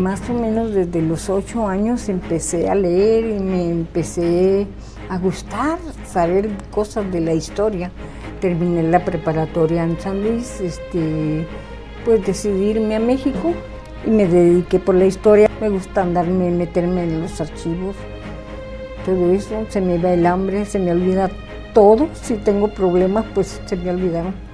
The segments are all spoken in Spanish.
Más o menos desde los 8 años empecé a leer y me empecé a gustar, saber cosas de la historia. Terminé la preparatoria en San Luis, pues decidí irme a México y me dediqué por la historia. Me gusta meterme en los archivos, todo eso, se me va el hambre, se me olvida todo. Si tengo problemas, pues se me olvidaron.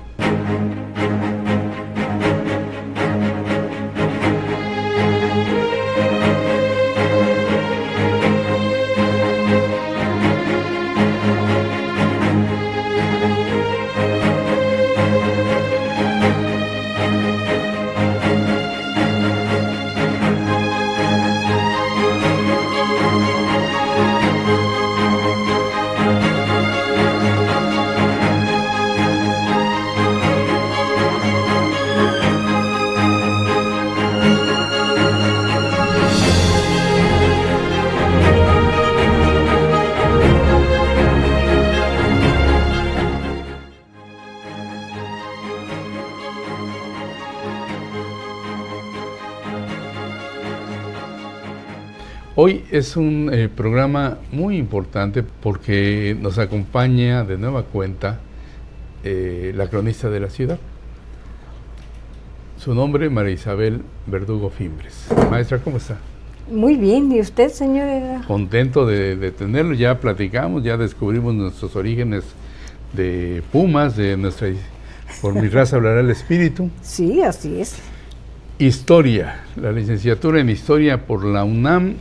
Hoy es un programa muy importante porque nos acompaña de nueva cuenta la cronista de la ciudad. Su nombre, María Isabel Verdugo Fimbres. Maestra, ¿cómo está? Muy bien, ¿y usted, señora? Contento de tenerlo, ya platicamos, ya descubrimos nuestros orígenes de Pumas, de nuestra, por mi raza hablará el espíritu. Sí, así es. Historia, la licenciatura en Historia por la UNAM.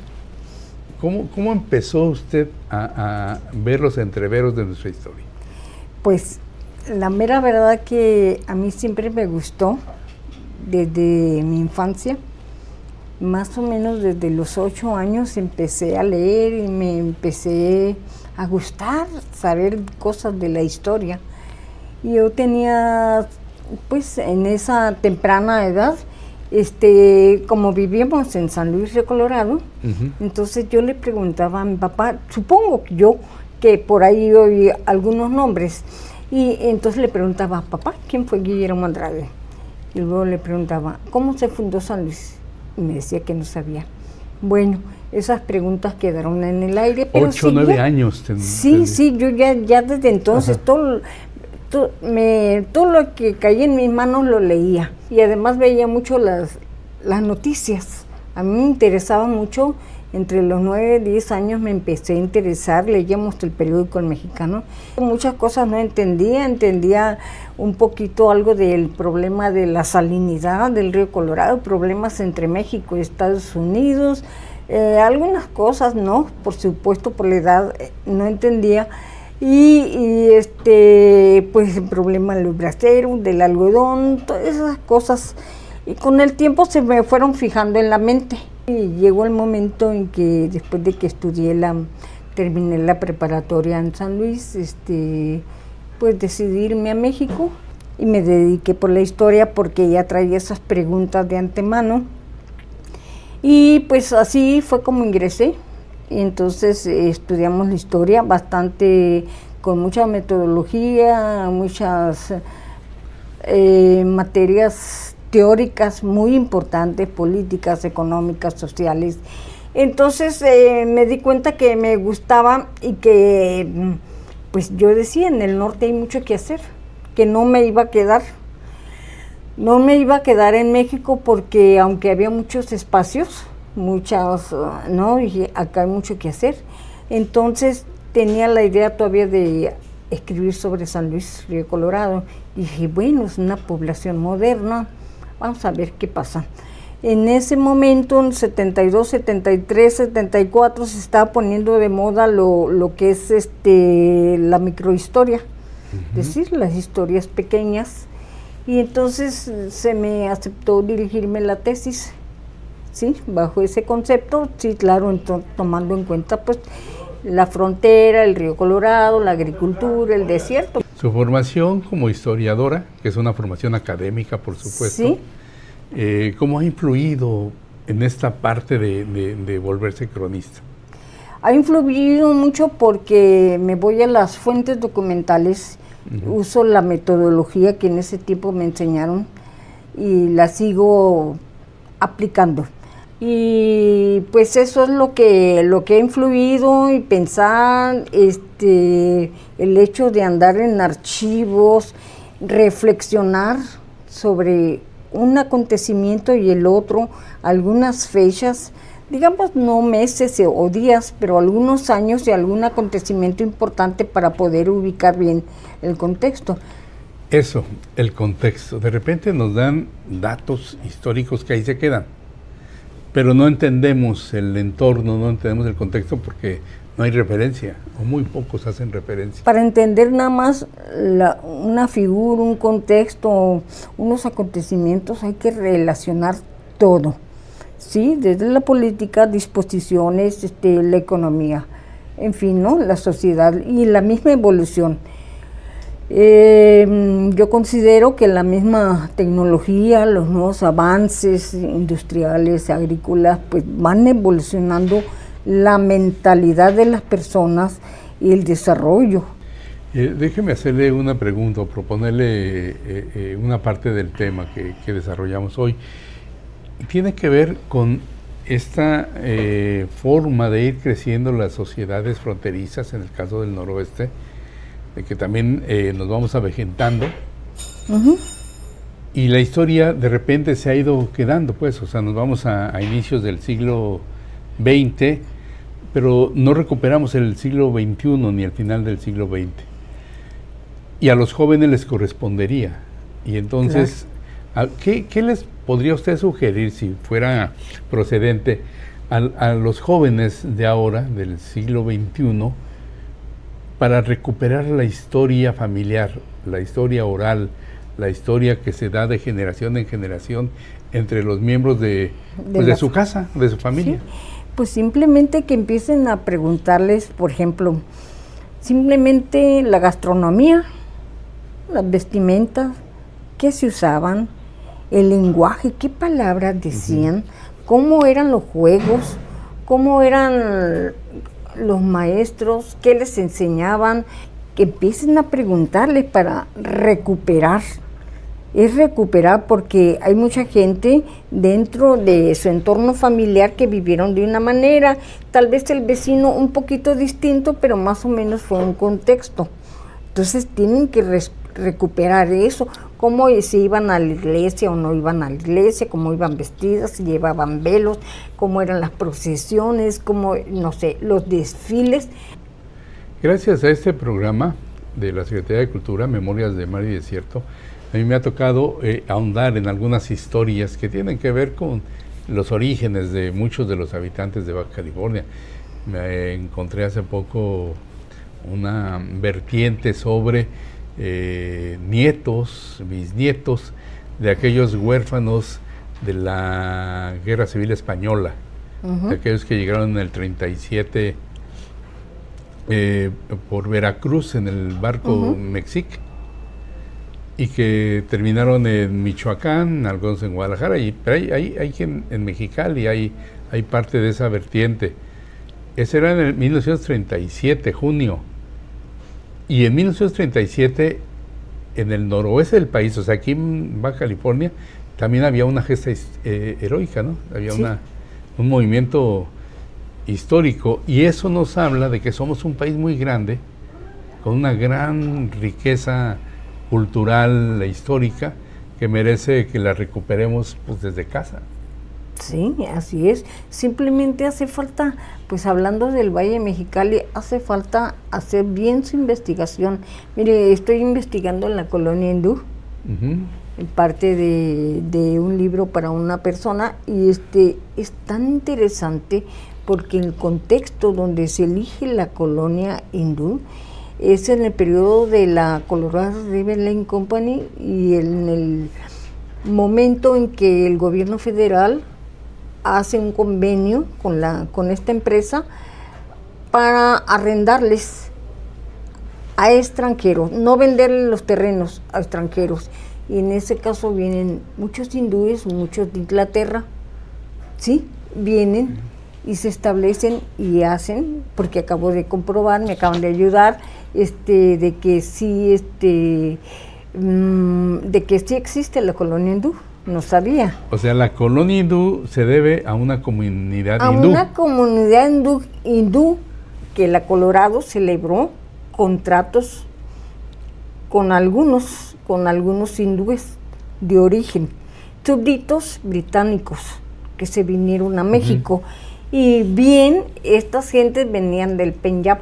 ¿Cómo empezó usted a ver los entreveros de nuestra historia? Pues la mera verdad que a mí siempre me gustó desde mi infancia. Más o menos desde los 8 años empecé a leer y me empecé a gustar, saber cosas de la historia. Y yo tenía, pues en esa temprana edad, como vivíamos en San Luis Río Colorado, entonces yo le preguntaba a mi papá, supongo yo que por ahí oí algunos nombres, y entonces le preguntaba, papá, ¿quién fue Guillermo Andrade? Y luego le preguntaba, ¿cómo se fundó San Luis? Y me decía que no sabía. Bueno, esas preguntas quedaron en el aire. Pero 8 o 9 años. Sí, yo ya desde entonces todo lo que caía en mis manos lo leía, y además veía mucho las noticias. A mí me interesaba mucho. Entre los 9 y 10 años me empecé a interesar, leíamos el periódico El Mexicano. Muchas cosas no entendía un poquito algo del problema de la salinidad del río Colorado, problemas entre México y Estados Unidos, algunas cosas no, por supuesto por la edad no entendía. Pues el problema del bracero, del algodón, todas esas cosas, y con el tiempo se me fueron fijando en la mente. Y llegó el momento en que después de que terminé la preparatoria en San Luis, pues decidí irme a México y me dediqué por la historia porque ya traía esas preguntas de antemano. Y pues así fue como ingresé. Y entonces estudiamos la historia bastante, con mucha metodología, muchas materias teóricas muy importantes, políticas, económicas, sociales. Entonces me di cuenta que me gustaba y que, pues yo decía, en el norte hay mucho que hacer, que no me iba a quedar. No me iba a quedar en México porque aunque había muchos espacios, no, dije, acá hay mucho que hacer. Entonces tenía la idea todavía de escribir sobre San Luis Río Colorado. Y dije, bueno, es una población moderna, vamos a ver qué pasa. En ese momento, en 72, 73, 74, se estaba poniendo de moda lo que es la microhistoria, es decir, las historias pequeñas. Y entonces se me aceptó dirigirme la tesis. Sí, bajo ese concepto, sí, claro, tomando en cuenta pues la frontera, el río Colorado, la agricultura, el desierto. Su formación como historiadora, que es una formación académica, por supuesto, ¿sí? ¿Cómo ha influido en esta parte de volverse cronista? Ha influido mucho porque me voy a las fuentes documentales, uso la metodología que en ese tiempo me enseñaron y la sigo aplicando. Y pues eso es lo que ha influido, y pensar, el hecho de andar en archivos, reflexionar sobre un acontecimiento y el otro, algunas fechas, digamos no meses o días, pero algunos años y algún acontecimiento importante para poder ubicar bien el contexto. Eso, el contexto. De repente nos dan datos históricos que ahí se quedan, pero no entendemos el entorno, no entendemos el contexto porque no hay referencia, o muy pocos hacen referencia. Para entender nada más una figura, un contexto, unos acontecimientos, hay que relacionar todo, ¿sí? Desde la política, disposiciones, la economía, en fin, ¿no? La sociedad y la misma evolución. Yo considero que la misma tecnología, los nuevos avances industriales, agrícolas, pues van evolucionando la mentalidad de las personas y el desarrollo. Déjeme hacerle una pregunta o proponerle una parte del tema que desarrollamos hoy. Tiene que ver con esta forma de ir creciendo las sociedades fronterizas, en el caso del noroeste, de que también nos vamos avejentando. Y la historia de repente se ha ido quedando, pues, o sea, nos vamos a inicios del siglo XX, pero no recuperamos el siglo XXI ni el final del siglo XX. Y a los jóvenes les correspondería. Y entonces, claro, ¿qué les podría usted sugerir, si fuera procedente, a los jóvenes de ahora, del siglo XXI, para recuperar la historia familiar, la historia oral, la historia que se da de generación en generación entre los miembros de su casa, de su familia? Sí. Pues simplemente que empiecen a preguntarles, por ejemplo, simplemente la gastronomía, las vestimentas, qué se usaban, el lenguaje, qué palabras decían, cómo eran los juegos, cómo eran los maestros, qué les enseñaban, que empiecen a preguntarles para recuperar. Es recuperar, porque hay mucha gente dentro de su entorno familiar que vivieron de una manera, tal vez el vecino un poquito distinto, pero más o menos fue un contexto. Entonces tienen que recuperar eso, cómo se iban a la iglesia o no iban a la iglesia, cómo iban vestidas, si llevaban velos, cómo eran las procesiones, cómo, no sé, los desfiles. Gracias a este programa de la Secretaría de Cultura, Memorias de Mar y Desierto, a mí me ha tocado ahondar en algunas historias que tienen que ver con los orígenes de muchos de los habitantes de Baja California. Me encontré hace poco una vertiente sobre nietos, bisnietos de aquellos huérfanos de la Guerra Civil Española, de aquellos que llegaron en el 37 por Veracruz en el barco Mexic, y que terminaron en Michoacán, algunos en Guadalajara, pero hay en Mexicali, hay parte de esa vertiente. Ese era en el 1937, junio. Y en 1937, en el noroeste del país, o sea, aquí en Baja California, también había una gesta heroica, ¿no? Había un movimiento histórico, y eso nos habla de que somos un país muy grande, con una gran riqueza cultural e histórica, que merece que la recuperemos pues desde casa. Sí, así es. Simplemente hace falta, pues hablando del Valle de Mexicali, hace falta hacer bien su investigación. Mire, estoy investigando en la colonia hindú, en parte de un libro para una persona, y es tan interesante porque el contexto donde se elige la colonia hindú es en el periodo de la Colorado River Line Company, y en el momento en que el gobierno federal hace un convenio con esta empresa para arrendarles a extranjeros, no venderles los terrenos a extranjeros. Y en ese caso vienen muchos hindúes, muchos de Inglaterra, ¿sí? Vienen y se establecen y hacen, porque acabo de comprobar, me acaban de ayudar, de que sí existe la colonia hindú. no sabía. O sea, la colonia hindú se debe a una comunidad A hindú. una comunidad hindú que la Colorado celebró contratos con algunos hindúes de origen, súbditos británicos que se vinieron a México. Y bien, estas gentes venían del Penyab,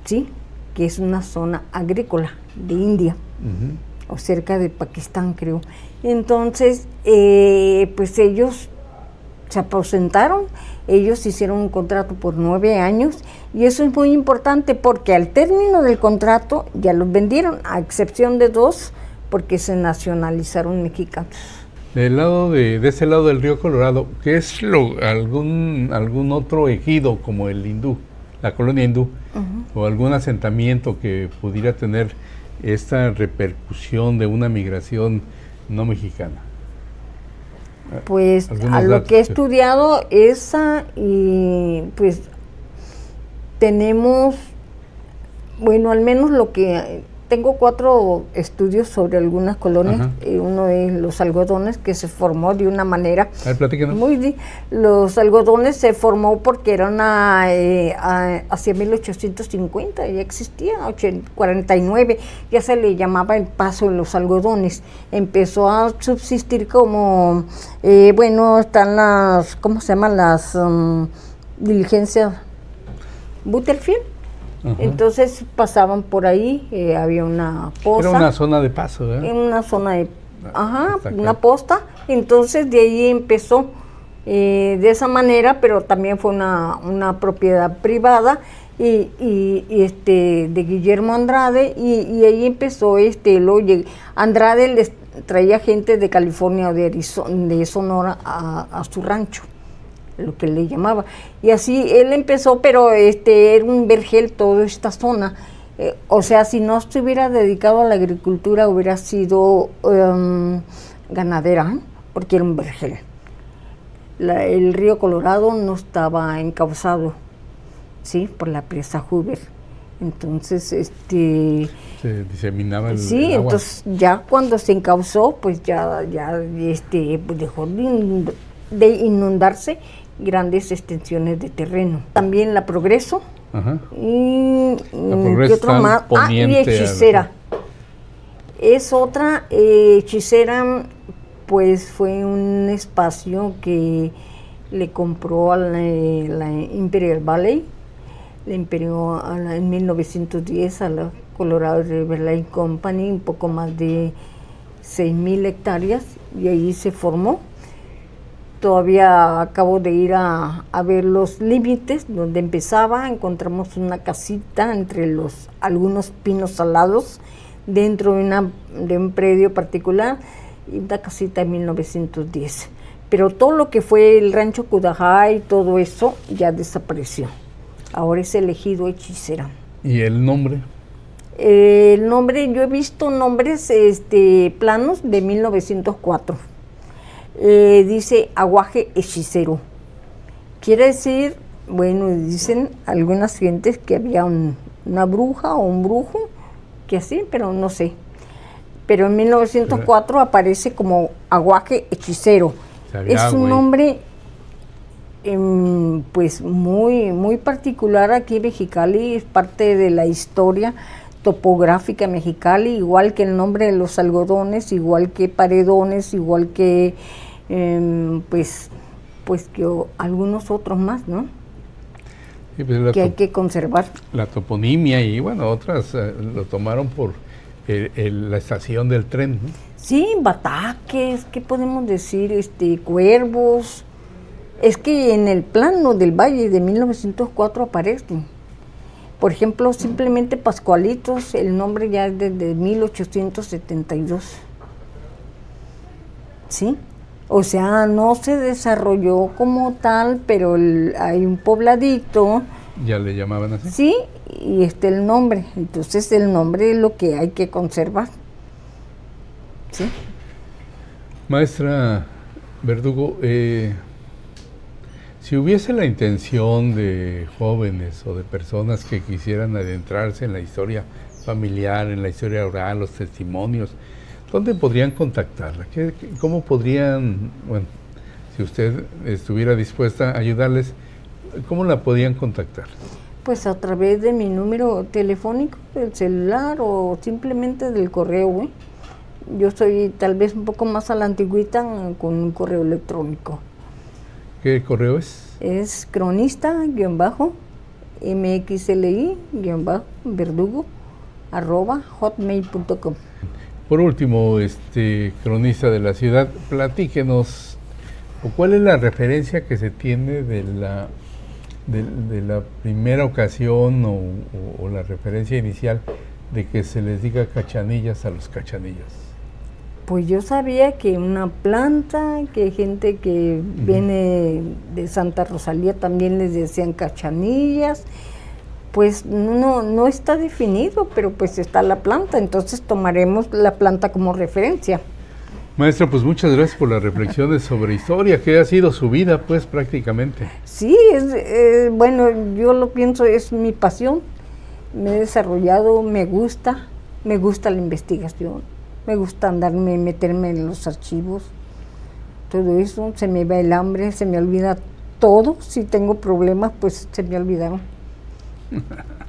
¿sí? Que es una zona agrícola de India, o cerca de Pakistán, creo. Entonces, pues ellos se aposentaron, ellos hicieron un contrato por 9 años, y eso es muy importante porque al término del contrato ya los vendieron, a excepción de 2, porque se nacionalizaron mexicanos. Del lado de ese lado del río Colorado, ¿qué es algún otro ejido como el hindú, la colonia hindú, o algún asentamiento que pudiera tener esta repercusión de una migración no mexicana? Pues a lo que he estudiado esa, y pues tenemos, bueno, al menos lo que tengo 4 estudios sobre algunas colonias. Uno es los algodones, que se formó de una manera los algodones se formó porque era hacia 1850, ya existía, 49, ya se le llamaba el paso de los algodones. Empezó a subsistir como, bueno, están las, ¿cómo se llaman? Las diligencias Butterfield. Entonces pasaban por ahí, había una posta. Era una zona de paso, ¿eh? Una zona de, una posta. Entonces de ahí empezó de esa manera, pero también fue una propiedad privada de Guillermo Andrade, y ahí empezó Andrade les traía gente de California o de Sonora a su rancho, lo que le llamaba, y así él empezó, pero era un vergel toda esta zona, o sea, si no se hubiera dedicado a la agricultura hubiera sido ganadera, porque era un vergel. El río Colorado no estaba encauzado, ¿sí? Por la presa Hoover. Entonces, se diseminaba el sí, agua. Entonces ya cuando se encauzó, pues ya pues dejó de inundarse grandes extensiones de terreno. También la Progreso. Y Progreso, otro más. Y Hechicera. Es otra, Hechicera, pues fue un espacio que le compró a la Imperial Valley, le imprimió en 1910 a la Colorado River Line Company, un poco más de 6,000 hectáreas, y ahí se formó. Todavía acabo de ir a ver los límites, donde empezaba, encontramos una casita entre algunos pinos alados, dentro de un predio particular, y una casita de 1910. Pero todo lo que fue el rancho Cudajá y todo eso ya desapareció. Ahora es el ejido Hechicera. ¿Y el nombre? El nombre, yo he visto nombres planos de 1904. Dice aguaje hechicero. Quiere decir, bueno, dicen algunas gentes que había una bruja o un brujo, que así, pero no sé. Pero en 1904 aparece como aguaje hechicero. Es un nombre pues muy particular aquí en Mexicali, es parte de la historia topográfica Mexicali, igual que el nombre de los algodones, igual que Paredones, igual que pues que algunos otros más, ¿no? Sí, pues que hay que conservar. La toponimia y bueno, otras lo tomaron por la estación del tren, ¿no? Sí, bataques, ¿qué podemos decir? Cuervos. Es que en el plano del Valle de 1904 aparecen. Por ejemplo, simplemente Pascualitos, el nombre ya es desde 1872. ¿Sí? O sea, no se desarrolló como tal, pero hay un pobladito. ¿Ya le llamaban así? Sí, y el nombre. Entonces el nombre es lo que hay que conservar. ¿Sí? Maestra Verdugo, si hubiese la intención de jóvenes o de personas que quisieran adentrarse en la historia familiar, en la historia oral, los testimonios ¿Dónde podrían contactarla? ¿Cómo podrían, bueno, si usted estuviera dispuesta a ayudarles, cómo la podrían contactar? Pues a través de mi número telefónico, del celular o simplemente del correo, ¿eh? Yo soy tal vez un poco más a la antigüita con un correo electrónico. ¿Qué correo es? Es cronista-mxli-verdugo@hotmail.com. Por último, cronista de la ciudad, platíquenos, ¿cuál es la referencia que se tiene de la primera ocasión o la referencia inicial de que se les diga cachanillas a los cachanillas? Pues yo sabía que una planta, que gente que viene de Santa Rosalía también les decían cachanillas. Pues no está definido, pero pues está la planta, entonces tomaremos la planta como referencia. Maestra, pues muchas gracias por las reflexiones sobre historia, que ha sido su vida, pues, prácticamente. Sí, bueno, yo lo pienso, es mi pasión. Me he desarrollado, me gusta la investigación, me gusta meterme en los archivos, todo eso, se me va el hambre, se me olvida todo. Si tengo problemas, pues se me olvidaron.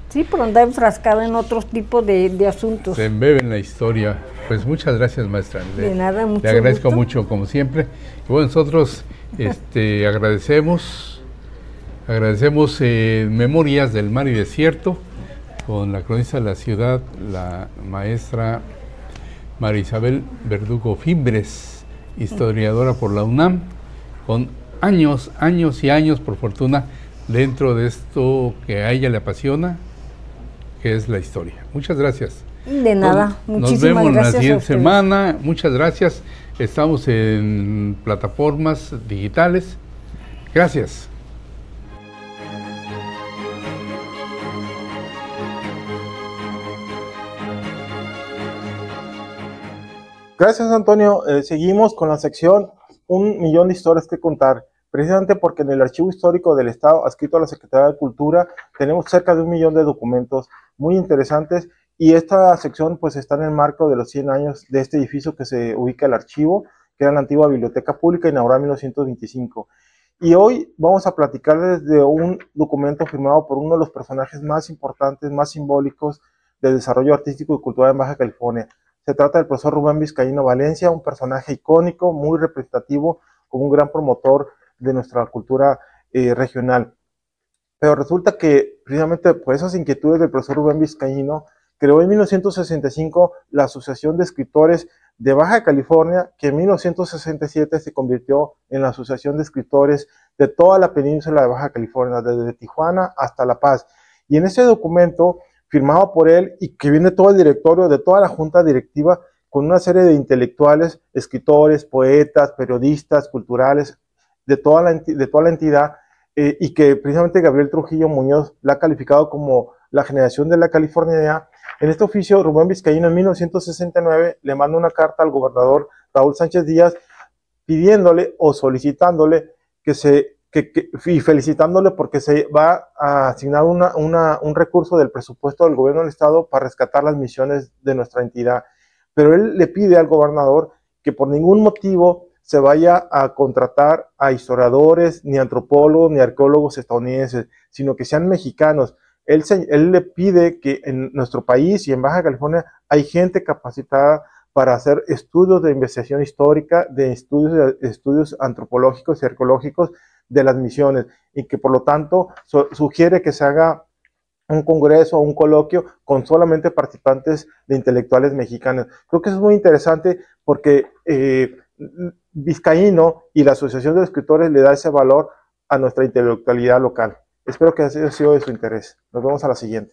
Sí, por andar enfrascada en otros tipos de asuntos. Se embebe en la historia. Pues muchas gracias, maestra. De nada, mucho Le agradezco gusto. mucho, como siempre. Y bueno, nosotros agradecemos Memorias del Mar y Desierto con la cronista de la ciudad, la maestra María Isabel Verdugo Fimbres, historiadora por la UNAM, con años y años, por fortuna, dentro de esto que a ella le apasiona, que es la historia. Muchas gracias. De nada, Nos muchísimas vemos gracias. la siguiente semana. Muchas gracias. Estamos en plataformas digitales. Gracias. Gracias, Antonio. Seguimos con la sección Un millón de historias que contar. Precisamente porque en el Archivo Histórico del Estado, adscrito a la Secretaría de Cultura, tenemos cerca de 1 millón de documentos muy interesantes, y esta sección pues está en el marco de los 100 años de este edificio que se ubica el archivo, que era la antigua Biblioteca Pública, inaugurada en 1925. Y hoy vamos a platicarles de un documento firmado por uno de los personajes más importantes, más simbólicos del desarrollo artístico y cultural en Baja California. Se trata del profesor Rubén Vizcaíno Valencia, un personaje icónico, muy representativo, como un gran promotor de nuestra cultura regional. Pero resulta que precisamente por esas inquietudes del profesor Rubén Vizcaíno, creó en 1965 la Asociación de Escritores de Baja California, que en 1967 se convirtió en la Asociación de Escritores de toda la península de Baja California, desde Tijuana hasta La Paz. Y en ese documento, firmado por él, y que viene todo el directorio de toda la junta directiva, con una serie de intelectuales, escritores, poetas, periodistas, culturales, de toda la entidad, y que precisamente Gabriel Trujillo Muñoz la ha calificado como la generación de la California. En este oficio, Rubén Vizcaíno en 1969 le manda una carta al gobernador Raúl Sánchez Díaz pidiéndole o solicitándole y felicitándole porque se va a asignar un recurso del presupuesto del gobierno del estado para rescatar las misiones de nuestra entidad. Pero él le pide al gobernador que por ningún motivo se vaya a contratar a historiadores, ni antropólogos, ni arqueólogos estadounidenses, sino que sean mexicanos. Él le pide que en nuestro país y en Baja California hay gente capacitada para hacer estudios de investigación histórica, de estudios antropológicos y arqueológicos de las misiones, y que por lo tanto sugiere que se haga un congreso o un coloquio con solamente participantes de intelectuales mexicanos. Creo que eso es muy interesante porque Vizcaíno y la Asociación de Escritores le da ese valor a nuestra intelectualidad local. Espero que haya sido de su interés. Nos vemos a la siguiente.